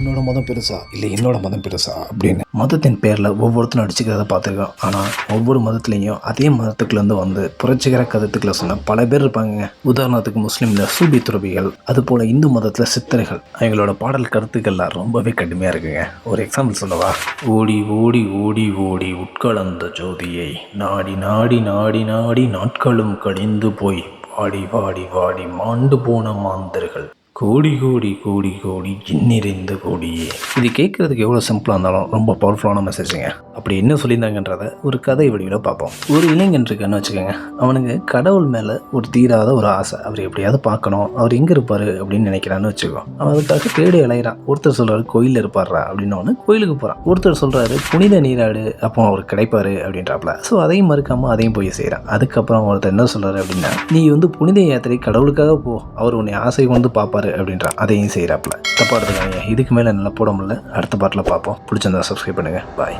உன்னோட மதம் பெருசா இல்லை என்னோட மதம் பெருசா அப்படின்னு மதத்தின் பேரில் ஒவ்வொருத்தரும் அடிச்சுக்கிறத பார்த்துருக்கோம். ஆனால் ஒவ்வொரு மதத்துலேயும் அதே மதத்துக்குள்ளேருந்து வந்து புரட்சிகர கருத்துக்களை சொன்ன பல பேர் இருப்பாங்க. உதாரணத்துக்கு முஸ்லீமில் சூபி துறவிகள், அதுபோல் இந்து மதத்தில் சித்தர்கள். அவங்களோட பாடல் கருத்துக்கள்லாம் ரொம்பவே கடுமையாக இருக்குங்க. ஒரு எக்ஸாம்பிள் சொல்லவா? ஓடி ஓடி ஓடி ஓடி உட்கலந்த ஜோதியை நாடி நாடி நாடி நாடி நாட்களும் கடிந்து போய் வாடி வாடி வாடி மாண்டு போன மாந்தர்கள் கோடி கோடி கோடி கோடி நிறைந்த கோடியே. இது கேட்குறதுக்கு எவ்வளோ சிம்பிளாக இருந்தாலும் ரொம்ப பவர்ஃபுல்லான மெசேஜுங்க. அப்படி என்ன சொல்லியிருந்தாங்கன்றத ஒரு கதை வடிவில் பார்ப்போம். ஒரு இளைஞன் இருக்கான்னு வச்சுக்கோங்க. அவனுக்கு கடவுள் மேலே ஒரு தீராத ஒரு ஆசை. அவர் எப்படியாவது பார்க்கணும், அவர் எங்கே இருப்பார் அப்படின்னு நினைக்கிறான்னு வச்சுக்கோ. அவன் அதுக்காக தேடி அலைகிறான். ஒருத்தர் சொல்கிறாரு கோயிலில் இருப்பார்றா அப்படின்னு கோயிலுக்கு போகிறான். ஒருத்தர் சொல்கிறாரு புனித நீராடு, அப்போ அவர் கிடைப்பாரு அப்படின்றாப்புல. ஸோ அதையும் மறுக்காமல் அதையும் போய் செய்கிறான். அதுக்கப்புறம் ஒருத்தர் என்ன சொல்கிறாரு அப்படின்னா, நீ புனித யாத்திரை கடவுளுக்காக போ, அவர் உன்னை ஆசை கொண்டு பார்ப்பாரு அப்படின்றான். அதையும் செய்கிறாப்புல. தப்பா எடுத்துக்காங்க. இதுக்கு மேலே நல்லா போட முடியல. அடுத்த பாட்டில் பார்ப்போம். பிடிச்சிருந்தா சப்ஸ்கிரைப் பண்ணுங்கள். பாய்.